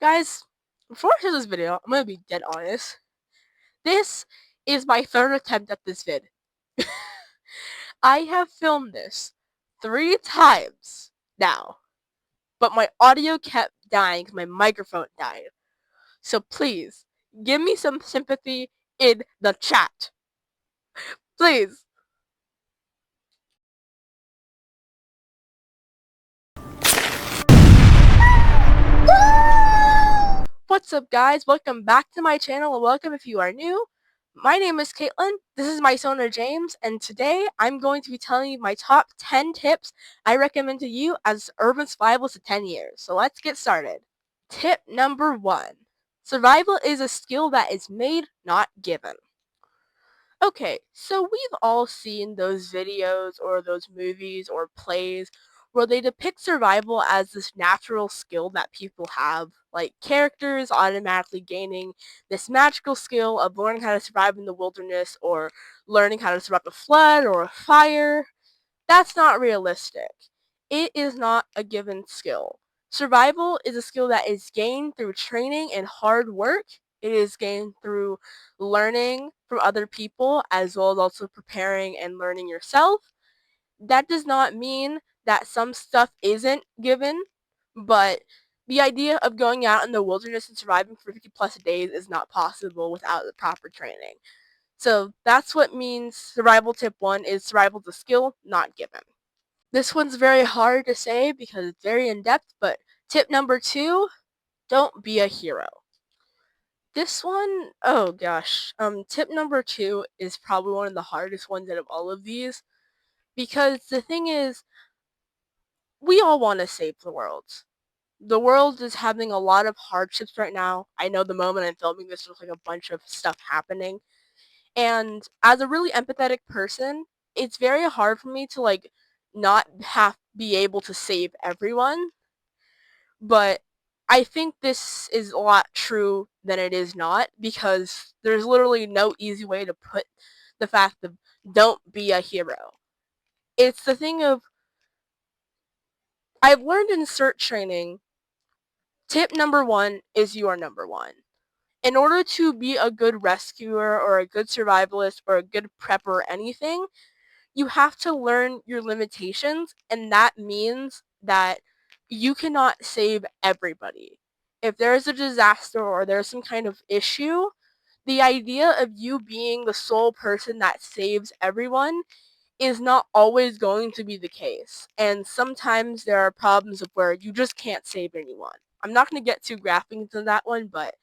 Guys, before I start this video, I'm gonna be dead honest. This is my third attempt at this vid. I have filmed this 3 times now, but my audio kept dying because my microphone died. So please, give me some sympathy in the chat. Please. What's up, guys? Welcome back to my channel, and welcome if you are new. My name is Caitlin, this is my Sona James, and today I'm going to be telling you my top 10 tips I recommend to you as urban survivalist of 10 years. So let's get started. Tip number 1. Survival is a skill that is made, not given. Okay, so we've all seen those videos or those movies or plays where they depict survival as this natural skill that people have, like characters automatically gaining this magical skill of learning how to survive in the wilderness or learning how to survive a flood or a fire. That's not realistic. It is not a given skill. Survival is a skill that is gained through training and hard work. It is gained through learning from other people as well as also preparing and learning yourself. That does not mean that some stuff isn't given, but the idea of going out in the wilderness and surviving for 50 plus days is not possible without the proper training. So that's what means survival tip 1 is survival is a skill, not given. This one's very hard to say because it's very in-depth, but tip number 2, don't be a hero. This one, oh gosh, tip number 2 is probably one of the hardest ones out of all of these, because the thing is, we all want to save the world. The world is having a lot of hardships right now. I know the moment I'm filming this, there's like a bunch of stuff happening. And as a really empathetic person, it's very hard for me to like not be able to save everyone. But I think this is a lot true than it is not, because there's literally no easy way to put the fact of don't be a hero. It's the thing of, I've learned in CERT training, tip number 1 is you are number 1. In order to be a good rescuer or a good survivalist or a good prepper or anything, you have to learn your limitations, and that means that you cannot save everybody. If there's a disaster or there's some kind of issue, the idea of you being the sole person that saves everyone is not always going to be the case. And sometimes there are problems of where you just can't save anyone. I'm not going to get too graphic into that one, but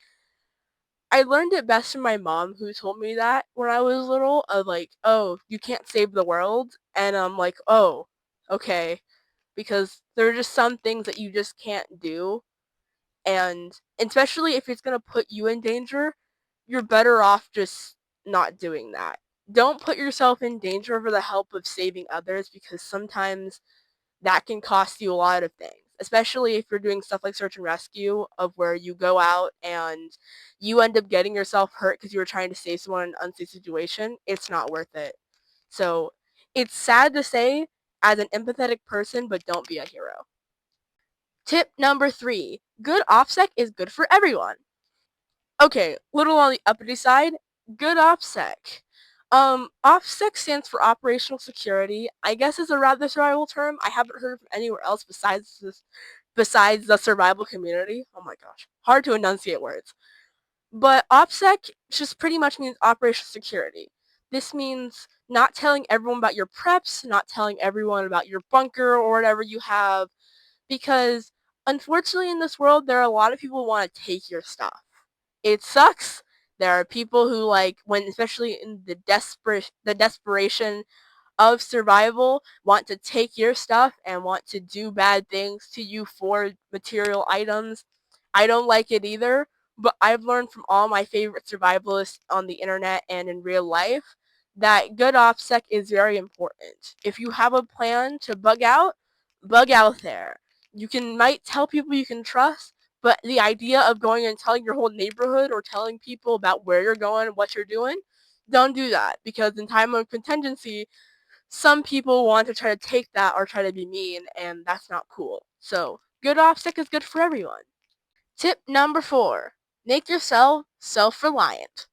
I learned it best from my mom, who told me that when I was little, of like, oh, you can't save the world. And I'm like, oh, okay. Because there are just some things that you just can't do. And especially if it's going to put you in danger, you're better off just not doing that. Don't put yourself in danger for the help of saving others, because sometimes that can cost you a lot of things, especially if you're doing stuff like search and rescue, of where you go out and you end up getting yourself hurt because you were trying to save someone in an unsafe situation. It's not worth it. So it's sad to say as an empathetic person, but don't be a hero. Tip number 3, good OPSEC is good for everyone. Okay, little on the uppity side, good OPSEC. OPSEC stands for Operational Security. I guess it's a rather survival term. I haven't heard of anywhere else besides the survival community. Oh my gosh, hard to enunciate words. But OPSEC just pretty much means operational security. This means not telling everyone about your preps, not telling everyone about your bunker or whatever you have, because unfortunately in this world there are a lot of people who want to take your stuff. It sucks. There are people who, like, when especially in the desperation of survival, want to take your stuff and want to do bad things to you for material items. I don't like it either, but I've learned from all my favorite survivalists on the internet and in real life that good OPSEC is very important. If you have a plan to bug out there. You might tell people you can trust, but the idea of going and telling your whole neighborhood or telling people about where you're going and what you're doing, don't do that, because in time of contingency, some people want to try to take that or try to be mean, and that's not cool. So good OPSEC is good for everyone. Tip number 4, make yourself self-reliant.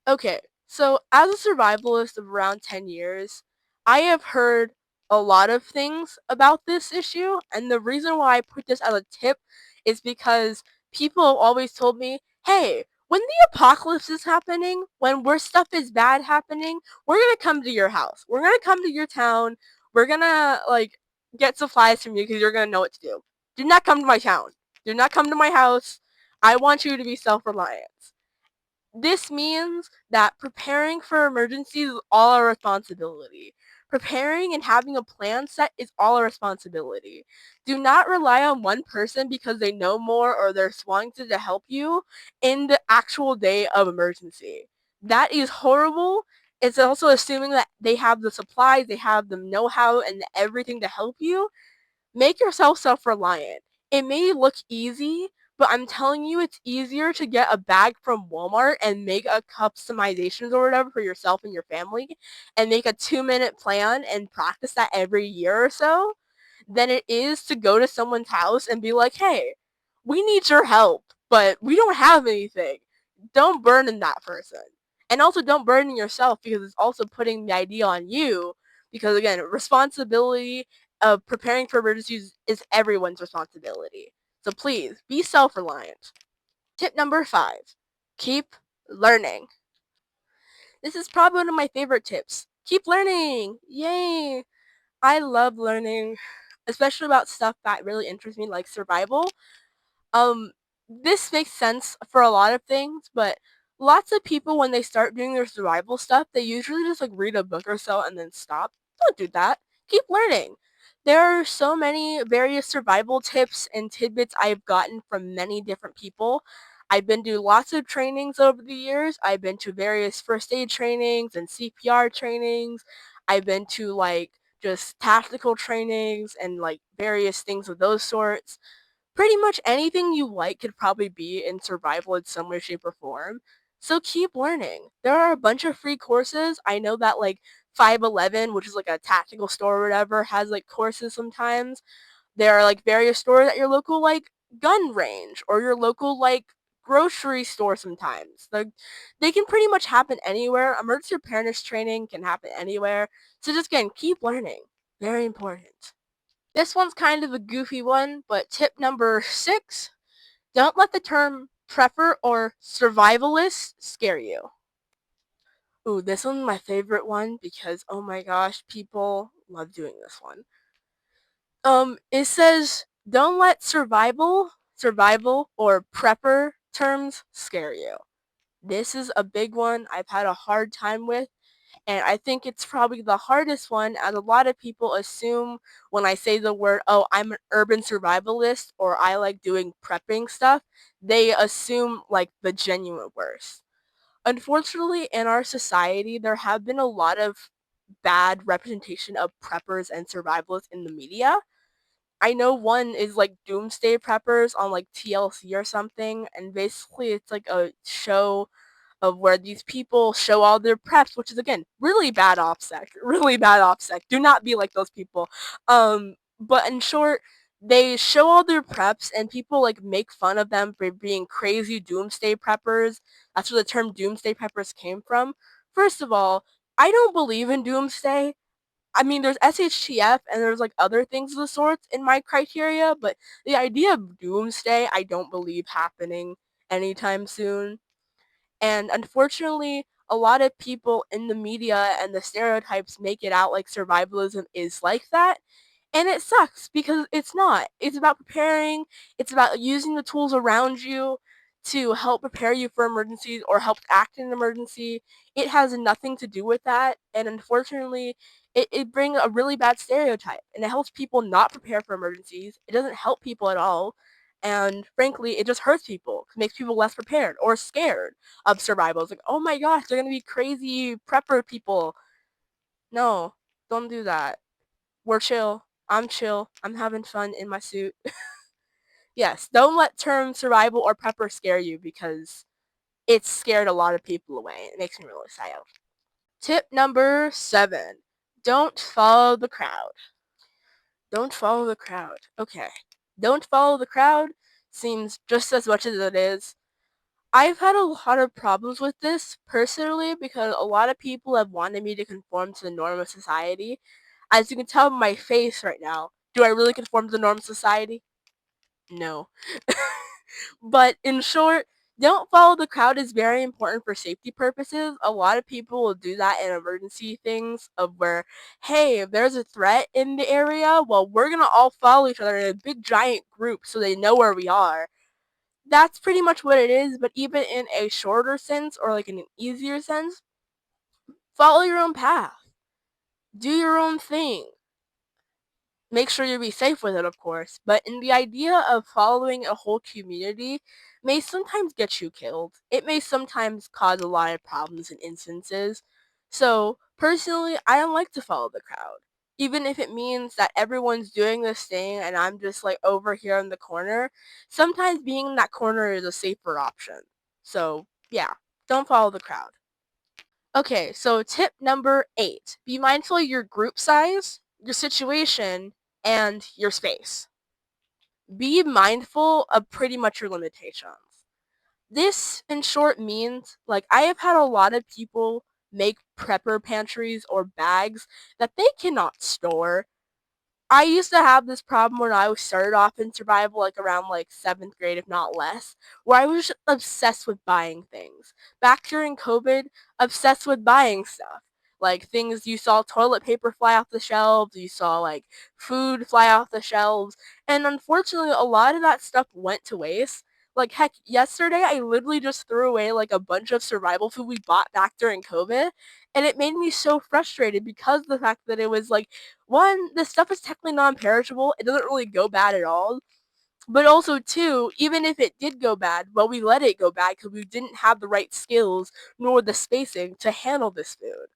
Okay, so as a survivalist of around 10 years, I have heard a lot of things about this issue, and the reason why I put this as a tip is because people have always told me, hey, when the apocalypse is happening, when worse stuff is bad happening, we're gonna come to your house. We're gonna come to your town. We're gonna, like, get supplies from you because you're gonna know what to do. Do not come to my town. Do not come to my house. I want you to be self-reliant. This means that preparing for emergencies is all our responsibility. Preparing and having a plan set is all our responsibility. Do not rely on one person because they know more or they're wanting to help you in the actual day of emergency. That is horrible. It's also assuming that they have the supplies, they have the know-how and everything to help you. Make yourself self-reliant. It may look easy, but I'm telling you, it's easier to get a bag from Walmart and make a customizations or whatever for yourself and your family and make a 2-minute plan and practice that every year or so than it is to go to someone's house and be like, hey, we need your help, but we don't have anything. Don't burden that person. And also don't burden yourself because it's also putting the idea on you because again, responsibility of preparing for emergencies is everyone's responsibility. So please be self-reliant. Tip number 5, keep learning. This is probably one of my favorite tips. Keep learning. Yay. I love learning, especially about stuff that really interests me like survival. Um, this makes sense for a lot of things, but lots of people when they start doing their survival stuff, they usually just like read a book or so and then stop. Don't do that. Keep learning. There are so many various survival tips and tidbits I've gotten from many different people. I've been to lots of trainings over the years. I've been to various first aid trainings and CPR trainings. I've been to like just tactical trainings and like various things of those sorts. Pretty much anything you like could probably be in survival in some way, shape, or form. So keep learning. There are a bunch of free courses. I know that like 511, which is like a tactical store or whatever, has like courses sometimes. There are like various stores at your local like gun range or your local like grocery store sometimes. Like they can pretty much happen anywhere. Emergency preparedness training can happen anywhere. So just again, keep learning. Very important. This one's kind of a goofy one, but tip number 6, don't let the term prepper or survivalist scare you. Ooh, this one's my favorite one because, oh my gosh, people love doing this one. It says, don't let survival, or prepper terms scare you. This is a big one I've had a hard time with. And I think it's probably the hardest one as a lot of people assume when I say the word, oh, I'm an urban survivalist or I like doing prepping stuff, they assume like the genuine worst. Unfortunately, in our society, there have been a lot of bad representation of preppers and survivalists in the media. I know one is like Doomsday Preppers on like TLC or something, and basically it's like a show of where these people show all their preps, which is again really bad OPSEC, really bad OPSEC. Do not be like those people. But in short, they show all their preps and people like make fun of them for being crazy doomsday preppers. That's where the term doomsday preppers came from. First of all, I don't believe in doomsday. I mean, there's SHTF and there's like other things of the sorts in my criteria, but the idea of doomsday, I don't believe happening anytime soon. And unfortunately, a lot of people in the media and the stereotypes make it out like survivalism is like that. And it sucks because it's not. It's about preparing, it's about using the tools around you to help prepare you for emergencies or help act in an emergency. It has nothing to do with that. And unfortunately, it brings a really bad stereotype and it helps people not prepare for emergencies. It doesn't help people at all. And frankly, it just hurts people. It makes people less prepared or scared of survival. It's like, oh my gosh, they're gonna be crazy prepper people. No, don't do that. We're chill. I'm chill. I'm having fun in my suit. Yes, don't let term survival or prepper scare you because it's scared a lot of people away. It makes me really sad. Tip number 7. Don't follow the crowd. Don't follow the crowd. Okay. Don't follow the crowd seems just as much as it is. I've had a lot of problems with this personally because a lot of people have wanted me to conform to the norm of society. As you can tell by my face right now, do I really conform to the norm of society? No. But in short, don't follow the crowd is very important for safety purposes. A lot of people will do that in emergency things of where, hey, if there's a threat in the area, well, we're gonna all follow each other in a big giant group so they know where we are. That's pretty much what it is, but even in a shorter sense or like in an easier sense, follow your own path. Do your own thing. Make sure you be safe with it, of course, but in the idea of following a whole community may sometimes get you killed. It may sometimes cause a lot of problems and instances. So, personally, I don't like to follow the crowd. Even if it means that everyone's doing this thing and I'm just like over here in the corner, sometimes being in that corner is a safer option. So, yeah, don't follow the crowd. Okay, so tip number 8. Be mindful of your group size, your situation, and your space. Be mindful of pretty much your limitations. This, in short, means like I have had a lot of people make prepper pantries or bags that they cannot store. I used to have this problem when I started off in survival, like around like 7th grade, if not less, where I was just obsessed with buying things. Back during COVID, obsessed with buying stuff. Like things you saw toilet paper fly off the shelves, you saw like food fly off the shelves, and unfortunately a lot of that stuff went to waste. Like heck, yesterday I literally just threw away like a bunch of survival food we bought back during COVID, and it made me so frustrated because of the fact that it was like one, this stuff is technically non-perishable. It doesn't really go bad at all. But also, two, even if it did go bad, well, we let it go bad because we didn't have the right skills nor the spacing to handle this food.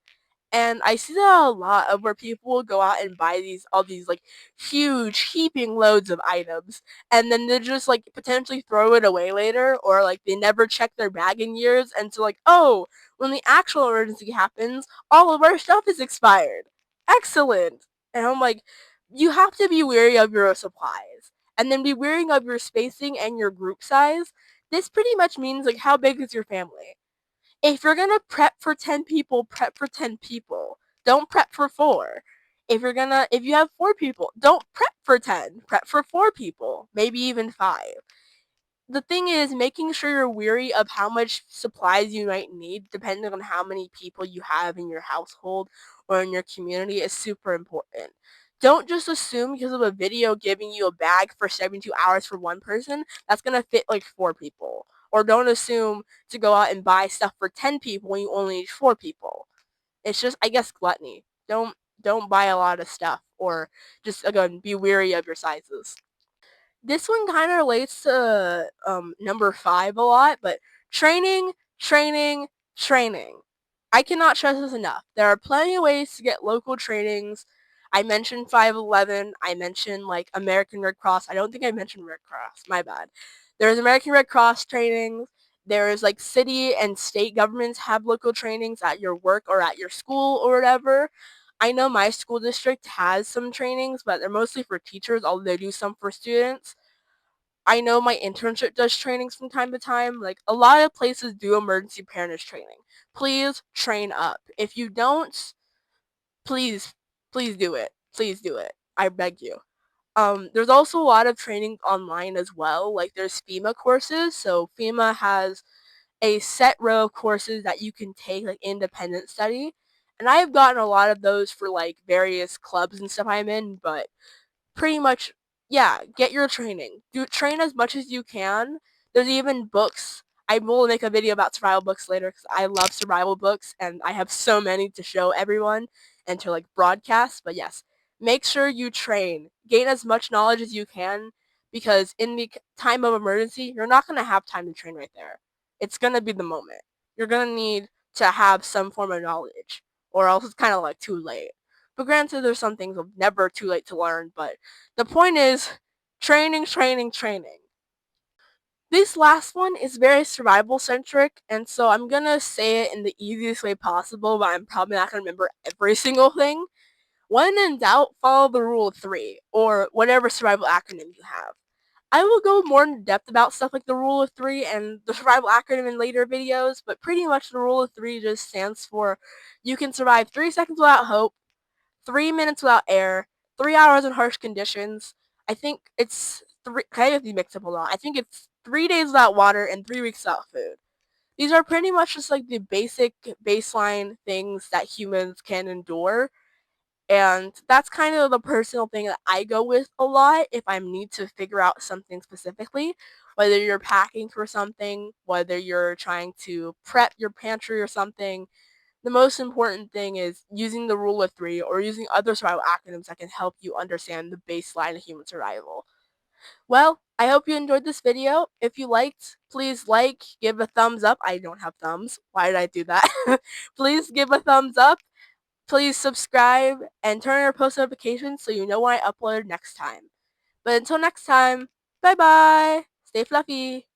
And I see that a lot of where people will go out and buy all these like huge heaping loads of items and then they just like potentially throw it away later or like they never check their bag in years and so like, oh, when the actual emergency happens, all of our stuff is expired. Excellent. And I'm like, you have to be wary of your supplies and then be wary of your spacing and your group size. This pretty much means like how big is your family? If you're gonna prep for 10 people, prep for 10 people. Don't prep for 4. If you have 4 people, don't prep for 10. Prep for 4 people, maybe even 5. The thing is making sure you're wary of how much supplies you might need depending on how many people you have in your household or in your community is super important. Don't just assume because of a video giving you a bag for 72 hours for one person that's going to fit like 4 people. Or don't assume to go out and buy stuff for 10 people when you only need 4 people. It's just, I guess, gluttony. Don't buy a lot of stuff or just again be wary of your sizes. This one kind of relates to number 5 a lot, but training, training, training. I cannot stress this enough. There are plenty of ways to get local trainings. I mentioned 511. I mentioned like American Red Cross. I don't think I mentioned Red Cross. My bad. There's American Red Cross trainings. There's like city and state governments have local trainings at your work or at your school or whatever. I know my school district has some trainings, but they're mostly for teachers, although they do some for students. I know my internship does trainings from time to time. Like a lot of places do emergency preparedness training. Please train up. If you don't, please, please do it. Please do it. I beg you. There's also a lot of training online as well. Like there's FEMA courses. So FEMA has a set row of courses that you can take like independent study. And I have gotten a lot of those for like various clubs and stuff I'm in, but pretty much, yeah, get your training. Do train as much as you can. There's even books. I will make a video about survival books later because I love survival books and I have so many to show everyone and to like broadcast. But yes, make sure you train. Gain as much knowledge as you can because in the time of emergency, you're not going to have time to train right there. It's going to be the moment. You're going to need to have some form of knowledge or else it's kind of like too late. But granted, there's some things never too late to learn, but the point is training, training, training. This last one is very survival centric, and so I'm gonna say it in the easiest way possible, but I'm probably not gonna remember every single thing. When in doubt, follow the rule of 3, or whatever survival acronym you have. I will go more in depth about stuff like the rule of 3 and the survival acronym in later videos, but pretty much the rule of 3 just stands for you can survive 3 seconds without hope, 3 minutes without air, 3 hours in harsh conditions. I think it's I have these mixed up a lot. I think it's 3 days without water and 3 weeks without food. These are pretty much just like the basic baseline things that humans can endure. And that's kind of the personal thing that I go with a lot if I need to figure out something specifically. Whether you're packing for something, whether you're trying to prep your pantry or something, the most important thing is using the rule of 3 or using other survival acronyms that can help you understand the baseline of human survival. Well, I hope you enjoyed this video. If you liked, please like, give a thumbs up. I don't have thumbs. Why did I do that? Please give a thumbs up. Please subscribe and turn on your post notifications so you know when I upload next time. But until next time, bye bye. Stay fluffy.